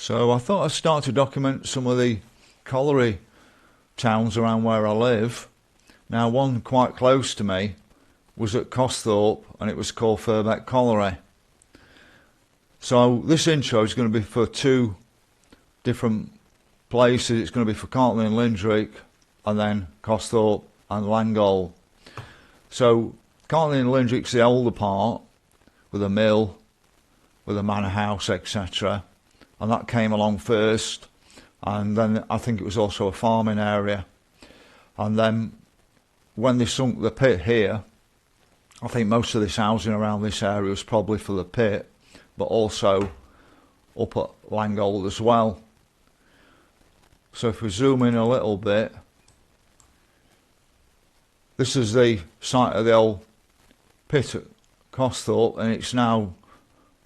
So I thought I'd start to document some of the colliery towns around where I live. Now, one quite close to me was at Costhorpe, and it was called Furbeck Colliery. So this intro is going to be for two different places. It's going to be for Carlton and Lindrick, and then Costhorpe and Langall. So Carlton and Lindrick's the older part, with a mill, with a manor house, etc. And that came along first, and then I think it was also a farming area. And then when they sunk the pit here, I think most of this housing around this area was probably for the pit, but also up at Langall as well. So if we zoom in a little bit, this is the site of the old pit at Costhorpe, and it's now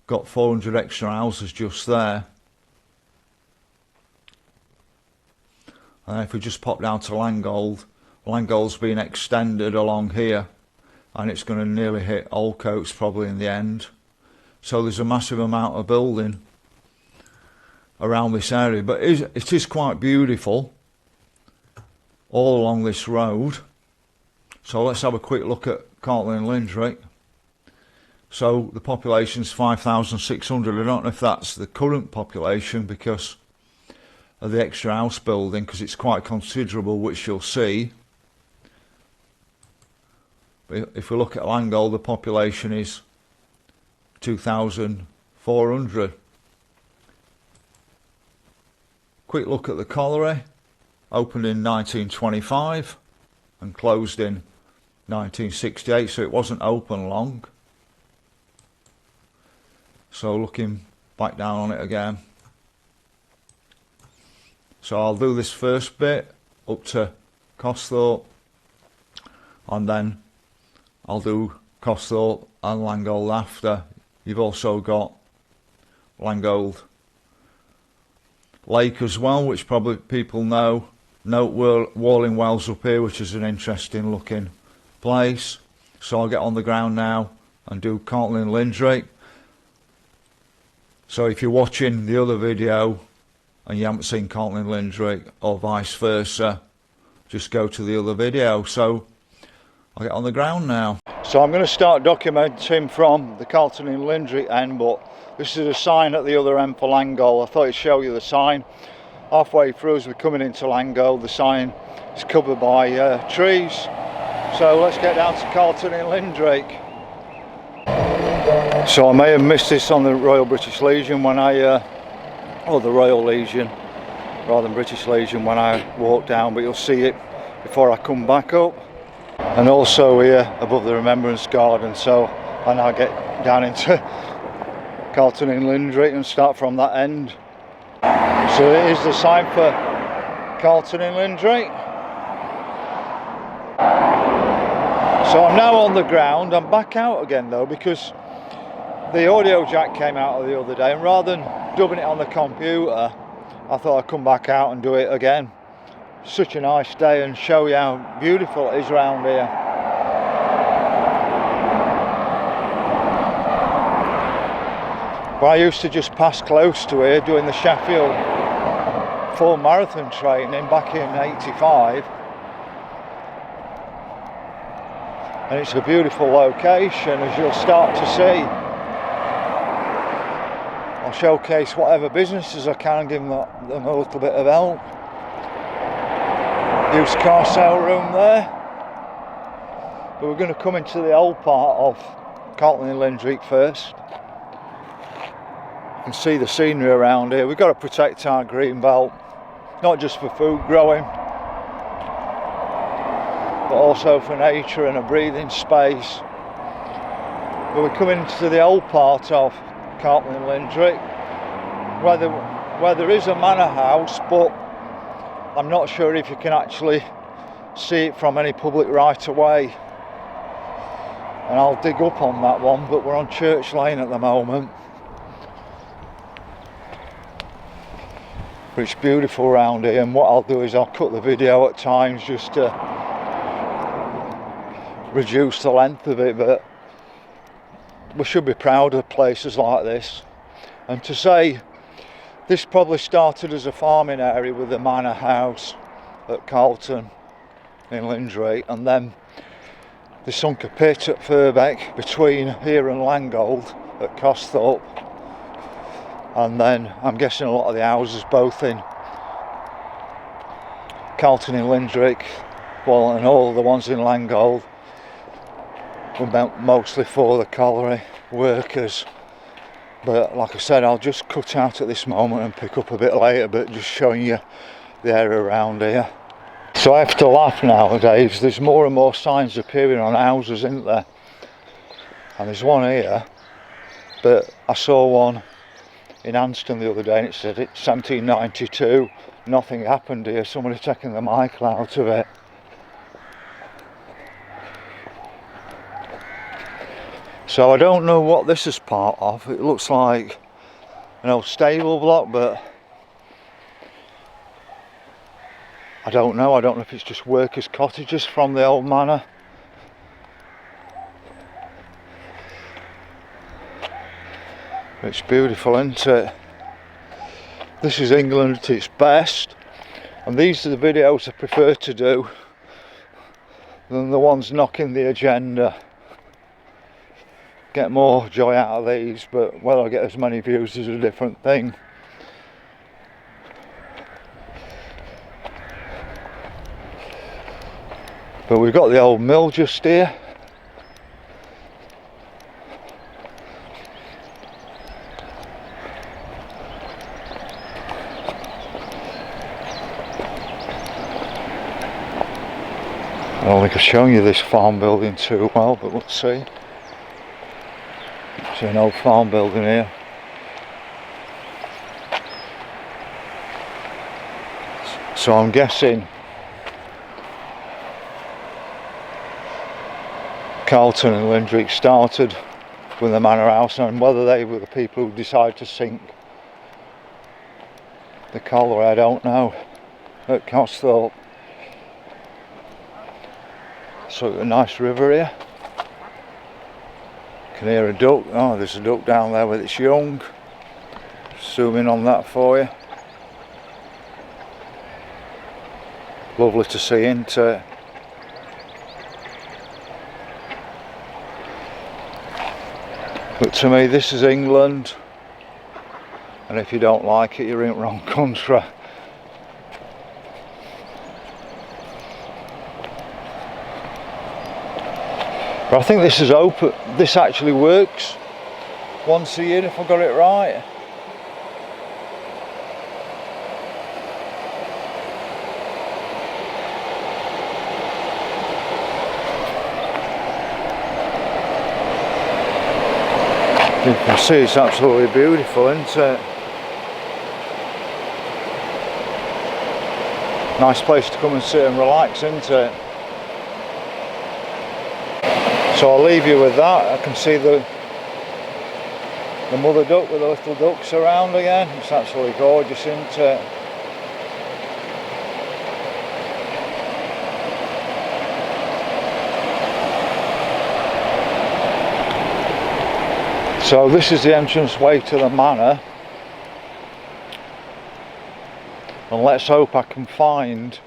got 400 extra houses just there. And if we just pop down to Langall, Langall's been extended along here, and it's going to nearly hit Oldcoats probably in the end. So there's a massive amount of building around this area, but it is quite beautiful all along this road. So let's have a quick look at Carlton and Lindrick. So the population's 5,600. I don't know if that's the current population because of the extra house building, because it's quite considerable, which you'll see. But if we look at Langall, the population is 2,400. Quick look at the colliery. Opened in 1925 and closed in 1968, so it wasn't open long. So looking back down on it again. So I'll do this first bit up to Costhorpe, and then I'll do Costhorpe and Langall after. You've also got Langall Lake as well, which probably people know. Note Walling Wells up here, which is an interesting looking place. So I'll get on the ground now and do Carlton and Lindrick. So if you're watching the other video and you haven't seen Carlton and Lindrick, or vice versa, just go to the other video. So I'll get on the ground now. So I'm going to start documenting from the Carlton and Lindrick end, but this is a sign at the other end for Langall. I thought I'd show you the sign. Halfway through as we're coming into Langall, the sign is covered by trees. So let's get down to Carlton and Lindrick. So I may have missed this on the Royal British Legion when I or the Royal Legion rather than British Legion when I walk down, but you'll see it before I come back up. And also here above the Remembrance Garden. So I now get down into Carlton and Lindrick and start from that end. So it is the sign for Carlton and Lindrick. So I'm now on the ground. I'm back out again though, because the audio jack came out the other day, and rather than dubbing it on the computer, I thought I'd come back out and do it again. Such a nice day, and show you how beautiful it is around here. But I used to just pass close to here doing the Sheffield full marathon training back in '85. And it's a beautiful location, as you'll start to see. I'll showcase whatever businesses I can, give them a little bit of help. Used car sale room there. But we're going to come into the old part of Carlton and Lindrick first and see the scenery around here. We've got to protect our green belt, not just for food growing, but also for nature and a breathing space. But we're coming into the old part of Carlton and Lindrick, where there is a manor house, but I'm not sure if you can actually see it from any public right of way. And I'll dig up on that one, but we're on Church Lane at the moment. But it's beautiful around here, and what I'll do is I'll cut the video at times just to reduce the length of it, but we should be proud of places like this. And to say This probably started as a farming area with the manor house at Carlton in Lindrick, and then they sunk a pit at Furbeck between here and Langgold at Costhorpe, and then I'm guessing a lot of the houses both in Carlton and Lindrick, well, and all the ones in Langgold were mostly for the colliery workers. But like I said, I'll just cut out at this moment and pick up a bit later, but just showing you the area around here. So I have to laugh nowadays, there's more and more signs appearing on houses, isn't there? And there's one here, but I saw one in Anston the other day and it said it's 1792, nothing happened here, somebody taking the mic out of it. So I don't know what this is part of. It looks like an old stable block, but I don't know if it's just workers' cottages from the old manor. It's beautiful, isn't it? This is England at its best, and these are the videos I prefer to do than the ones knocking the agenda. Get more joy out of these, but whether I get as many views is a different thing. But we've got the old mill just here. I don't think I've shown you this farm building too well, but let's see. It's an old farm building here. So I'm guessing Carlton and Lindrick started with the manor house, and whether they were the people who decided to sink the colliery, I don't know, at Costhorpe. So a nice river here. Can hear a duck. Oh, there's a duck down there with its young. Zoom in on that for you. Lovely to see, isn't it? But to me this is England, and if you don't like it, you're in the wrong country. But I think this is open. This actually works once a year if I got it right. You can see it's absolutely beautiful, isn't it? Nice place to come and sit and relax, isn't it? So I'll leave you with that. I can see the mother duck with the little ducks around again. It's absolutely gorgeous, isn't it? So this is the entrance way to the manor, and let's hope I can find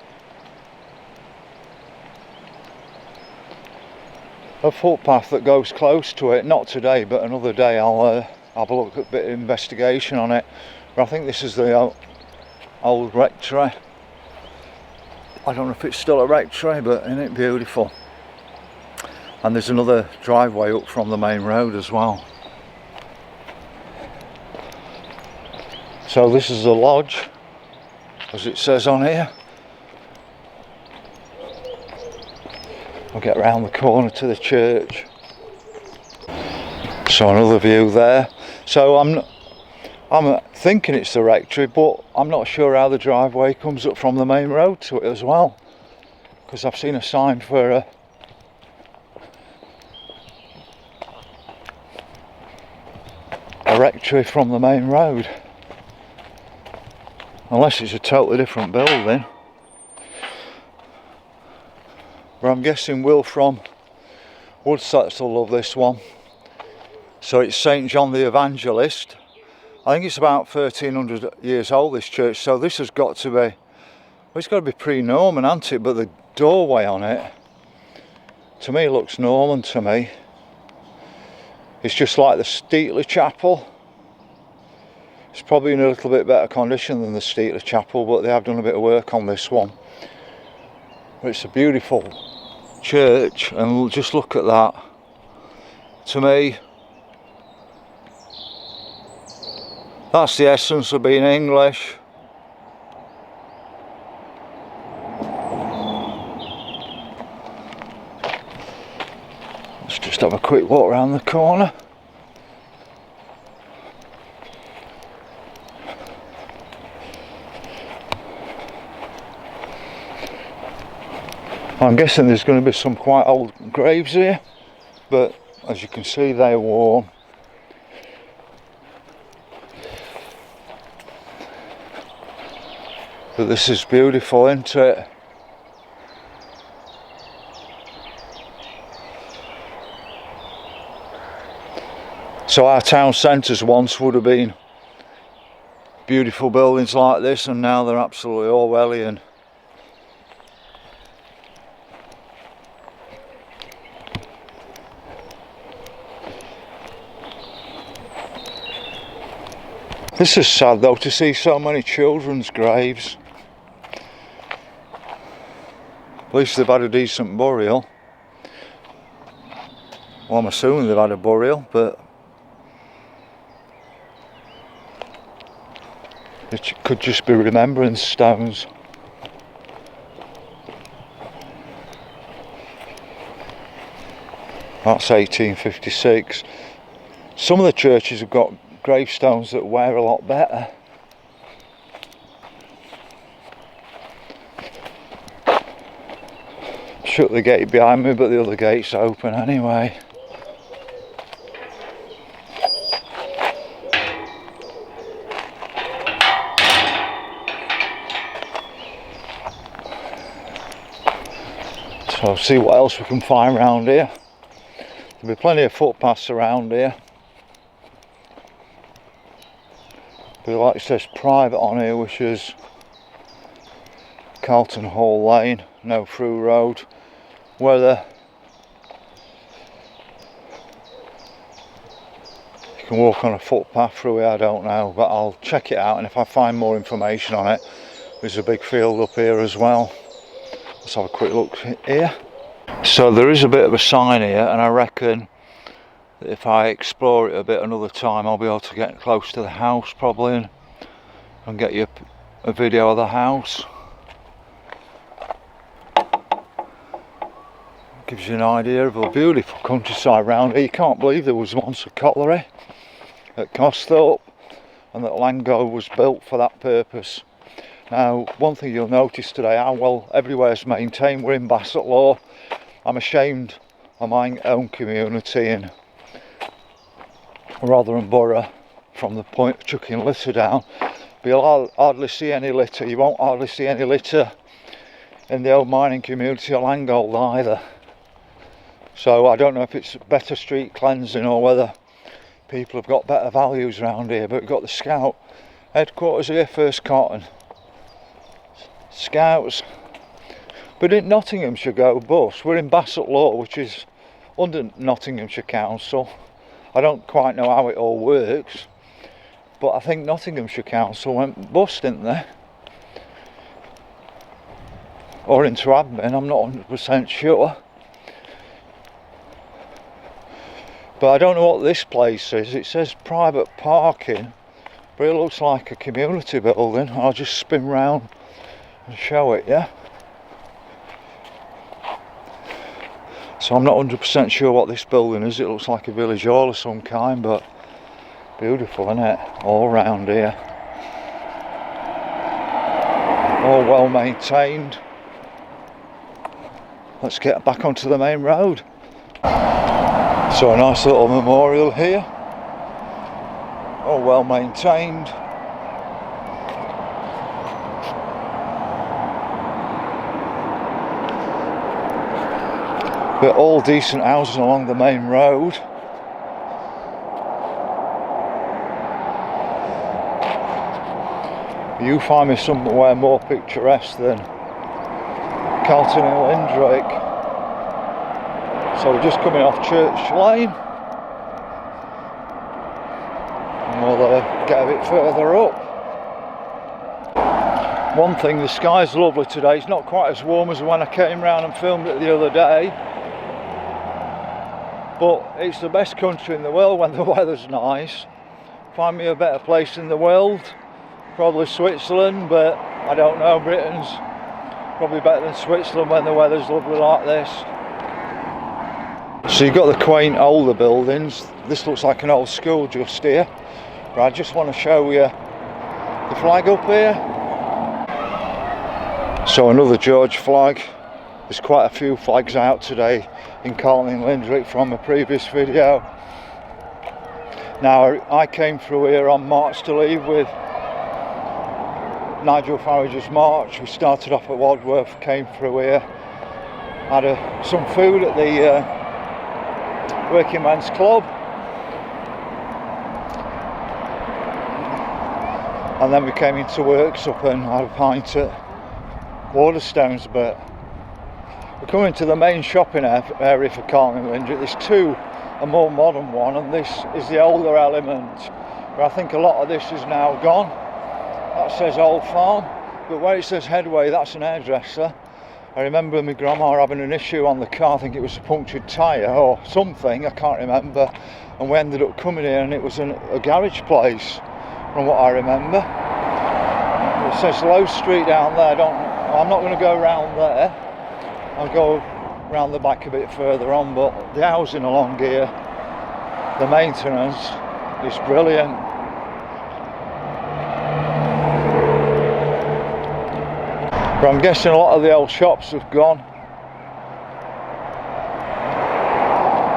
a footpath that goes close to it. Not today, but another day I'll have a look at a bit of investigation on it. But I think this is the old rectory. I don't know if it's still a rectory, but isn't it beautiful? And there's another driveway up from the main road as well. So this is the lodge, as it says on here. I'll get round the corner to the church. So another view there. So I'm thinking it's the rectory, but I'm not sure how the driveway comes up from the main road to it as well, because I've seen a sign for a rectory from the main road. Unless it's a totally different building. But I'm guessing Will from Worksop will love this one. So it's St John the Evangelist, I think it's about 1300 years old, this church, so this has got to be, well, it's got to be pre-Norman, hasn't it? But the doorway on it, to me, looks Norman to me. It's just like the Steetley Chapel. It's probably in a little bit better condition than the Steetley Chapel, but they have done a bit of work on this one. But it's a beautiful church, and just look at that. To me, that's the essence of being English. Let's just have a quick walk around the corner. I'm guessing there's going to be some quite old graves here, but as you can see, they're worn. But this is beautiful, isn't it? So our town centres once would have been beautiful buildings like this, and now they're absolutely Orwellian. This is sad though, to see so many children's graves. At least they've had a decent burial. Well, I'm assuming they've had a burial, but it could just be remembrance stones. That's 1856. Some of the churches have got gravestones that wear a lot better. Shut the gate behind me, but the other gate's open anyway. So I'll see what else we can find around here. There'll be plenty of footpaths around here. But like it says private on here, which is Carlton Hall Lane, no through road. Whether you can walk on a footpath through here, I don't know, but I'll check it out, and if I find more information on it. There's a big field up here as well. Let's have a quick look here. So there is a bit of a sign here, and I reckon that if I explore it a bit another time, I'll be able to get close to the house probably and get you a video of the house. Gives you an idea of a beautiful countryside round here. You can't believe there was once a colliery at Costhorpe, and that Lango was built for that purpose. Now, one thing you'll notice today, how well everywhere's maintained. We're in Bassett Law. I'm ashamed of my own community in Rotherham Borough from the point of chucking litter down. But you'll hardly see any litter. You won't hardly see any litter in the old mining community of Langold either. So I don't know if it's better street cleansing or whether people have got better values around here. But we've got the Scout headquarters here, First Cotton. Scouts. But in Nottinghamshire go bust. We're in Bassett Law, which is under Nottinghamshire Council. I don't quite know how it all works, but I think Nottinghamshire Council went bust, didn't they? Or into admin, I'm not 100% sure. But I don't know what this place is. It says private parking, but it looks like a community building. I'll just spin round and show it, yeah? So I'm not 100% sure what this building is. It looks like a village hall of some kind, but beautiful, isn't it? All round here. All well maintained. Let's get back onto the main road. So a nice little memorial here. All well maintained. But all decent houses along the main road. You find me somewhere more picturesque than Carlton and Lindrick. So we're just coming off Church Lane, and we'll get a bit further up. One thing, the sky's lovely today. It's not quite as warm as when I came round and filmed it the other day, but it's the best country in the world when the weather's nice. Find me a better place in the world, probably Switzerland, but I don't know. Britain's probably better than Switzerland when the weather's lovely like this. So you've got the quaint older buildings. This looks like an old school just here, but I just want to show you the flag up here. So another George flag. There's quite a few flags out today in Carlton and Lindrick from a previous video. Now I came through here on March to Leave with Nigel Farage's march. We started off at Wadworth, came through here, had some food at the Working Men's Club, and then we came into Worksop and had a pint at Waterstones. But we're coming to the main shopping area for Carlton and Lindrick. There's two, a more modern one, and this is the older element, but I think a lot of this is now gone. That says Old Farm, but where it says Headway, that's an hairdresser. I remember my grandma having an issue on the car. I think it was a punctured tyre or something, I can't remember, and we ended up coming here and it was a garage place from what I remember. It says Low Street down there. I'm not going to go around there, I'll go round the back a bit further on, but the housing along here, the maintenance is brilliant. But I'm guessing a lot of the old shops have gone.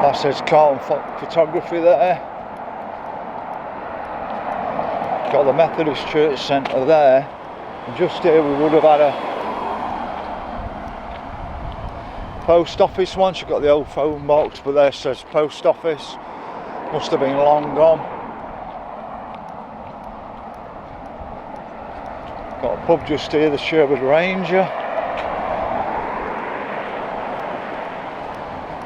That says Carlton Photography there. Got the Methodist Church Centre there, and just here we would have had a post office once. You've got the old phone box, but there says post office. Must have been long gone. Got a pub just here, the Sherwood Ranger.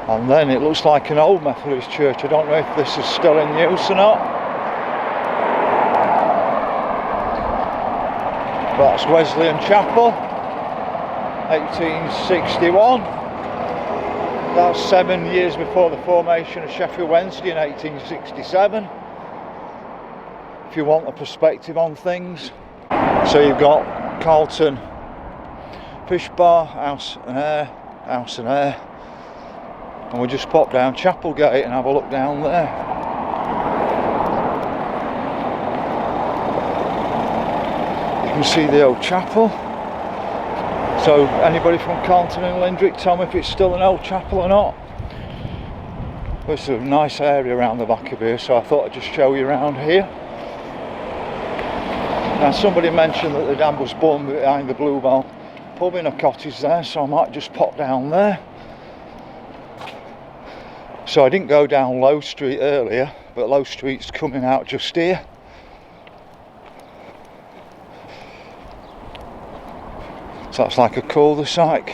And then it looks like an old Methodist church. I don't know if this is still in use or not. That's Wesleyan Chapel, 1861. That's 7 years before the formation of Sheffield Wednesday in 1867. If you want a perspective on things. So you've got Carlton Fish Bar, House and Air, and we'll just pop down Chapelgate and have a look down there. You can see the old chapel. So anybody from Carlton and Lindrick, tell me if it's still an old chapel or not. There's a nice area around the back of here, so I thought I'd just show you around here. Now somebody mentioned that the dam was born behind the Bluebell pub in a cottage there, so I might just pop down there. So I didn't go down Low Street earlier, but Low Street's coming out just here. So that's like a cul-de-sac,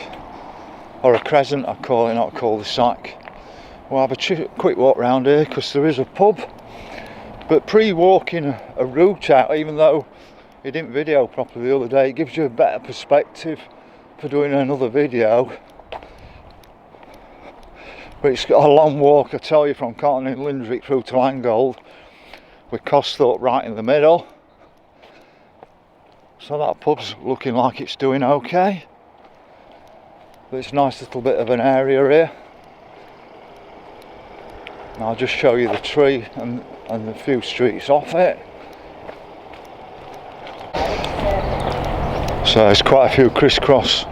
or a crescent I call it, not a cul-de-sac. We'll have a quick walk round here because there is a pub, but pre-walking a route out, even though he didn't video properly the other day, it gives you a better perspective for doing another video. But it's got a long walk, I tell you, from Carlton and Lindrick through to Langold, with Costhorpe right in the middle. So that pub's looking like it's doing okay. But it's a nice little bit of an area here. And I'll just show you the tree and the few streets off it. So there's quite a few crisscross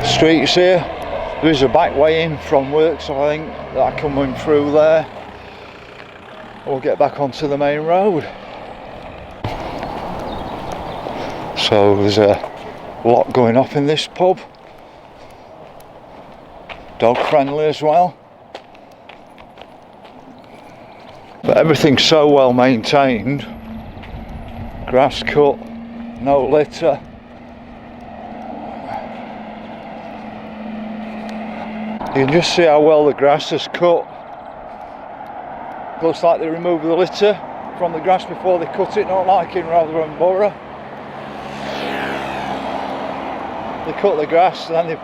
streets here. There is a back way in from Worksop, I think, that I come in through there. We'll get back onto the main road. So there's a lot going off in this pub. Dog friendly as well. But everything's so well maintained. Grass cut, no litter. You can just see how well the grass is cut. Looks like they remove the litter from the grass before they cut it, not like in Rotherham Borough. They cut the grass and then they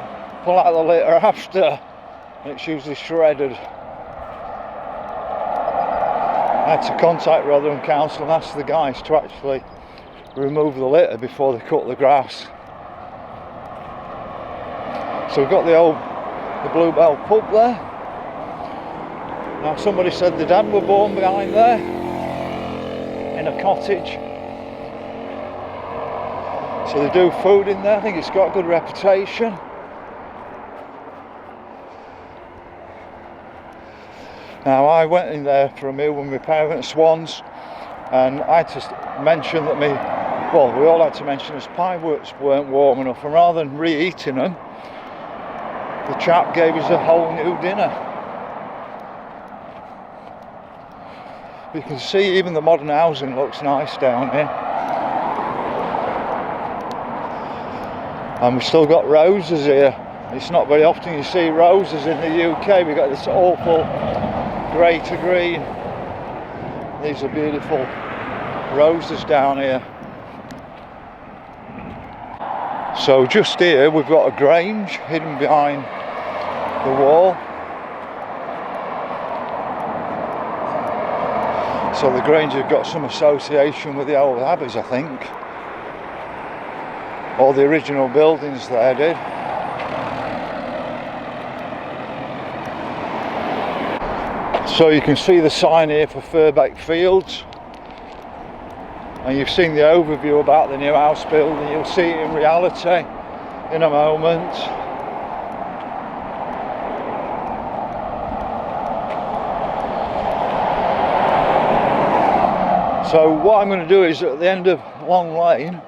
pull out the litter after, and it's usually shredded. I had to contact Rotherham Council and ask the guys to actually remove the litter before they cut the grass. So we've got the Bluebell pub there. Now somebody said the dad were born behind there in a cottage. So they do food in there. I think it's got a good reputation. Now I went in there for a meal with my parents once, and I had to mention that we all had to mention his pie weren't warm enough, and rather than reheating them, the chap gave us a whole new dinner. You can see even the modern housing looks nice down here. And we've still got roses here. It's not very often you see roses in the UK. We've got this awful grey to green. These are beautiful roses down here. So just here we've got a grange hidden behind the wall. So the grange has got some association with the old abbeys, I think. All the original buildings there did. So you can see the sign here for Furbeck Fields. And you've seen the overview about the new house building. You'll see it in reality in a moment. So what I'm going to do is, at the end of Long Lane,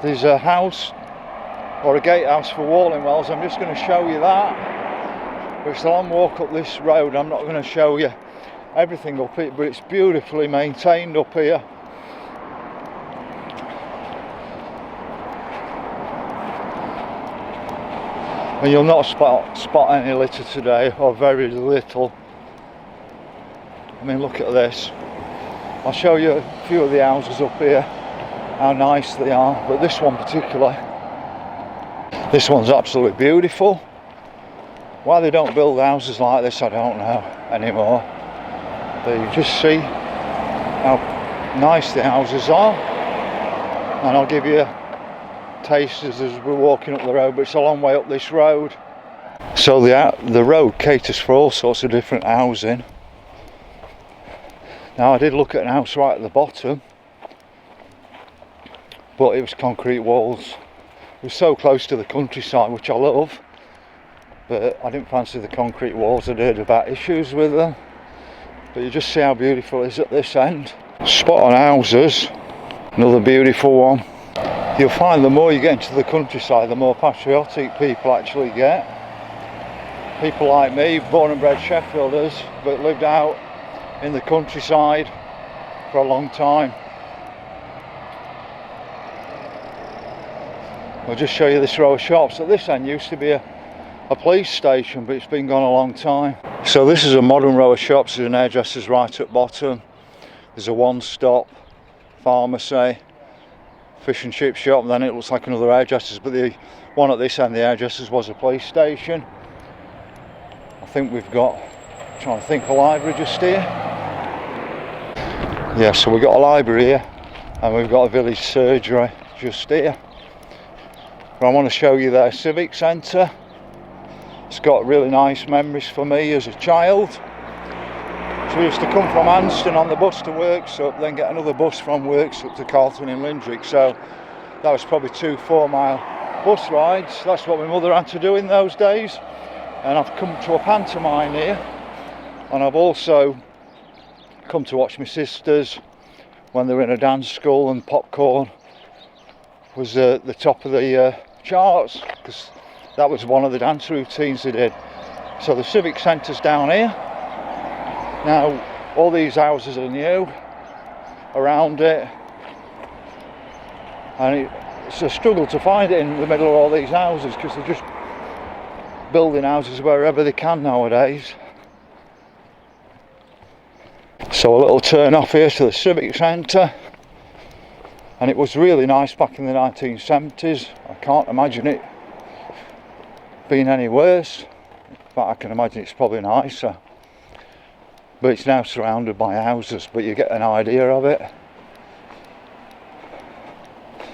there's a house or a gatehouse for Wallingwells. I'm just going to show you that. But it's a long walk up this road. I'm not going to show you everything up here, but it's beautifully maintained up here. And you'll not spot any litter today, or very little. I mean, look at this. I'll show you a few of the houses up here, how nice they are, but this one particularly, this one's absolutely beautiful. Why they don't build houses like this, I don't know anymore. But you just see how nice the houses are, and I'll give you a taste as we're walking up the road, but it's a long way up this road. So the road caters for all sorts of different housing. Now I did look at an house right at the bottom, but it was concrete walls. It was so close to the countryside, which I love, but I didn't fancy the concrete walls. I'd heard about issues with them. But you just see how beautiful it is at this end. Spot on houses, another beautiful one. You'll find the more you get into the countryside, the more patriotic people actually get. People like me, born and bred Sheffielders, but lived out in the countryside for a long time. I'll just show you this row of shops. At this end used to be a police station, but it's been gone a long time. So this is a modern row of shops. There's an hairdresser's right at bottom. There's a one-stop pharmacy, fish and chip shop, and then it looks like another hairdresser's, but the one at this end, the hairdresser's, was a police station. I think we've got, I'm trying to think, a library just here. Yeah, so we've got a library here, and we've got a village surgery just here. But I want to show you their civic centre. It's got really nice memories for me as a child. So we used to come from Anston on the bus to Worksop, then get another bus from Worksop to Carlton in Lindrick. So that was probably 2 4-mile bus rides. That's what my mother had to do in those days. And I've come to a pantomime here, and I've also come to watch my sisters when they were in a dance school, and popcorn was the top of the charts, because that was one of the dance routines they did. So the civic centre's down here. Now all these houses are new, around it, and it's a struggle to find it in the middle of all these houses because they're just building houses wherever they can nowadays. So a little turn off here to the Civic Centre, and it was really nice back in the 1970s. I can't imagine it being any worse. In fact, I can imagine it's probably nicer, but it's now surrounded by houses, but you get an idea of it.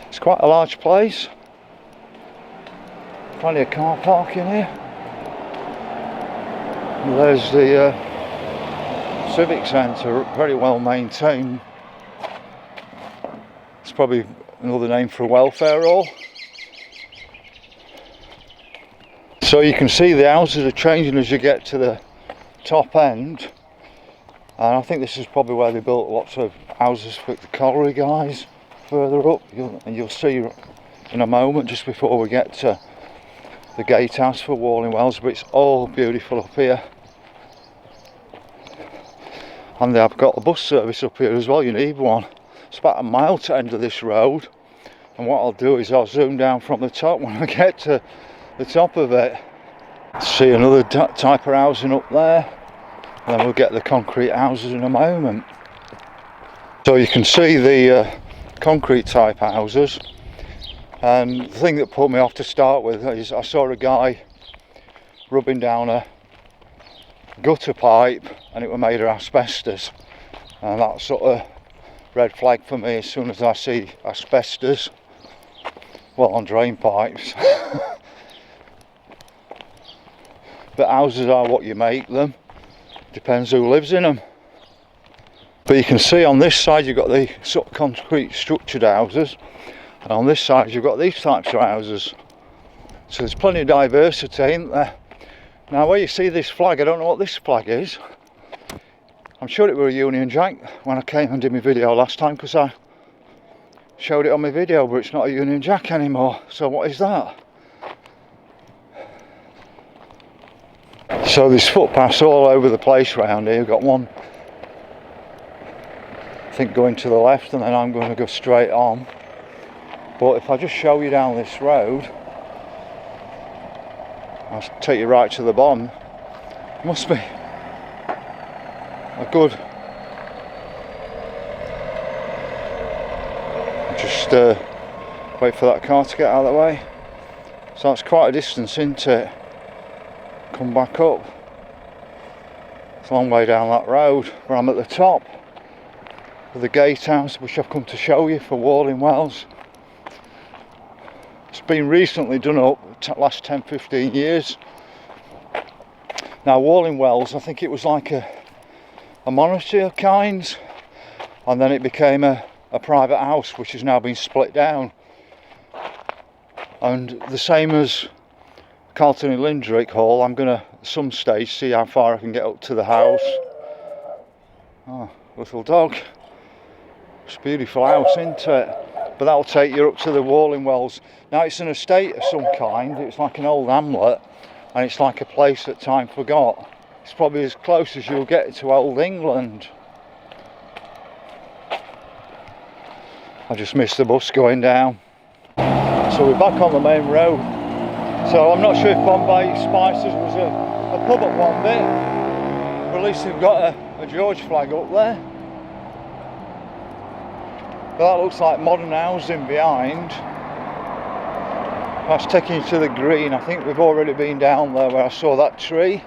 It's quite a large place, plenty of car parking here. And there's the Civic Centre, very well maintained. It's probably another name for a welfare hall. So you can see the houses are changing as you get to the top end, and I think this is probably where they built lots of houses for the colliery guys further up, and you'll see in a moment just before we get to the gatehouse for Walling Wells. But it's all beautiful up here, and they've got a bus service up here as well. You need one. It's about a mile to end of this road, and what I'll do is I'll zoom down from the top when I get to the top of it. See another type of housing up there, and then we'll get the concrete houses in a moment. So you can see the concrete type houses, and the thing that put me off to start with is I saw a guy rubbing down a gutter pipe and it was made of asbestos, and that's sort of red flag for me as soon as I see asbestos, well, on drain pipes. But houses are what you make them, depends who lives in them. But you can see on this side you've got the sort of concrete structured houses, and on this side you've got these types of houses. So there's plenty of diversity, isn't there? Now where you see this flag, I don't know what this flag is. I'm sure it were a Union Jack when I came and did my video last time, because I showed it on my video, but it's not a Union Jack anymore. So what is that? So there's footpaths all over the place around here. We've got one, I think, going to the left, and then I'm going to go straight on. But if I just show you down this road, I'll take you right to the bottom. Must be a good, just wait for that car to get out of the way. So that's quite a distance, isn't it? Come back up. It's a long way down that road, where I'm at the top of the gatehouse, which I've come to show you for Walling Wells. It's been recently done up, last 10-15 years. Now Walling Wells, I think it was like a monastery of kinds, and then it became a private house, which has now been split down. And the same as Carlton and Lindrick Hall, I'm going to at some stage see how far I can get up to the house. Oh, little dog. It's a beautiful house, isn't it? But that'll take you up to the Walling Wells. Now it's an estate of some kind. It's like an old hamlet, and it's like a place that time forgot. It's probably as close as you'll get to old England. I just missed the bus going down. So we're back on the main road. So I'm not sure if Bombay Spices was a pub at one bit, but at least they've got a George flag up there. But that looks like modern housing behind. That's taking you to the green. I think we've already been down there where I saw that tree.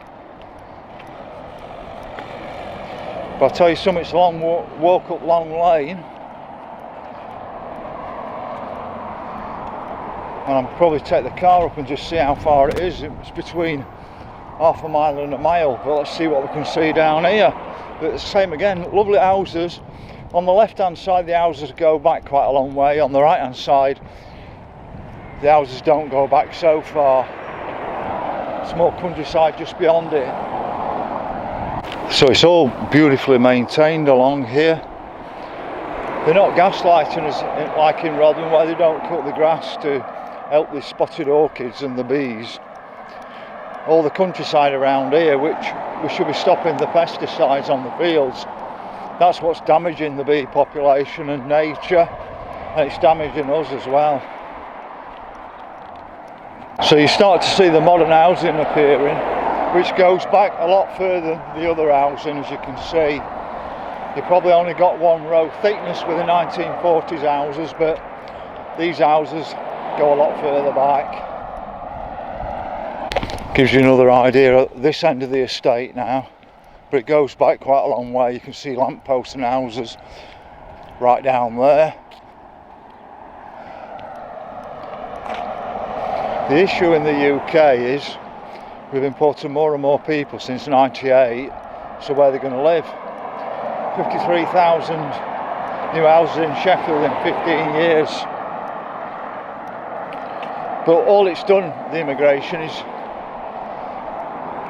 But I'll tell you something, it's a long walk up Long Lane. And I'll probably take the car up and just see how far it is. It's between half a mile and a mile, but let's see what we can see down here. But it's the same again, lovely houses. On the left hand side the houses go back quite a long way. On the right hand side the houses don't go back so far. It's more countryside just beyond it. So it's all beautifully maintained along here. They're not gaslighting us like in Rodden, where they don't cut the grass to help the spotted orchids and the bees. All the countryside around here, which we should be stopping the pesticides on the fields, that's what's damaging the bee population and nature, and it's damaging us as well. So you start to see the modern housing appearing, which goes back a lot further than the other housing, as you can see. You probably only got one row thickness with the 1940s houses, but these houses go a lot further back. Gives you another idea at this end of the estate now, but it goes back quite a long way. You can see lampposts and houses right down there. The issue in the UK is we've imported more and more people since '98, so where are they going to live? 53,000 new houses in Sheffield in 15 years. But all it's done, the immigration, is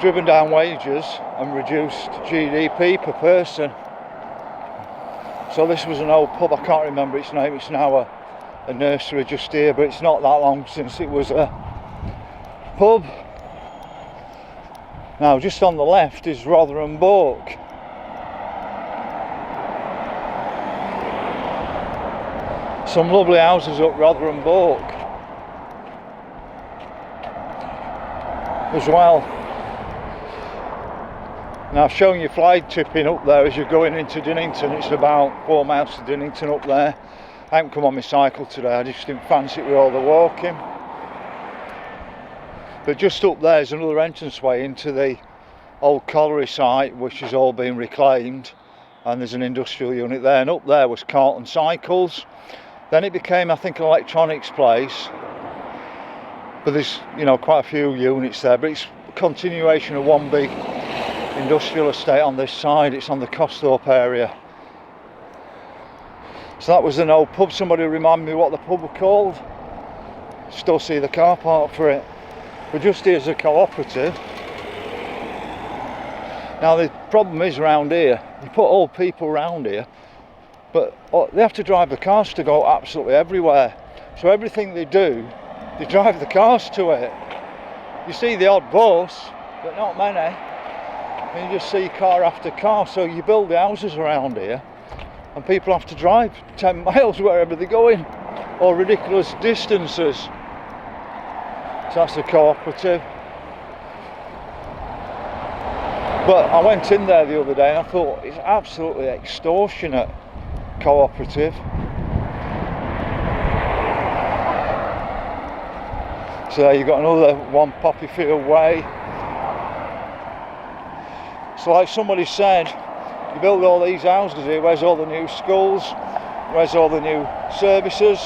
driven down wages and reduced GDP per person. So this was an old pub, I can't remember its name, it's now a nursery just here, but it's not that long since it was a pub. Now just on the left is Rotherham Bourke. Some lovely houses up Rotherham Bourke as well. Now I've shown you fly tipping up there as you're going into Dinnington. It's about 4 miles to Dinnington up there. I haven't come on my cycle today, I just didn't fancy it with all the walking. But just up there is another entranceway into the old colliery site, which has all been reclaimed, and there's an industrial unit there, and up there was Carlton Cycles. Then it became, I think, an electronics place, but there's, you know, quite a few units there, but it's a continuation of one big industrial estate on this side. It's on the Costhorpe area. So that was an old pub. Somebody remind me what the pub was called. Still see the car park for it. But just here's a cooperative. Now the problem is around here, you put old people around here, but they have to drive the cars to go absolutely everywhere. So everything they do, they drive the cars to it. You see the odd bus, but not many. And you just see car after car. So you build the houses around here, and people have to drive 10 miles wherever they're going, or ridiculous distances. So that's a cooperative. But I went in there the other day and I thought, it's absolutely extortionate cooperative. So there you've got another one, Poppyfield Way. So like somebody said, you build all these houses here, where's all the new schools, where's all the new services?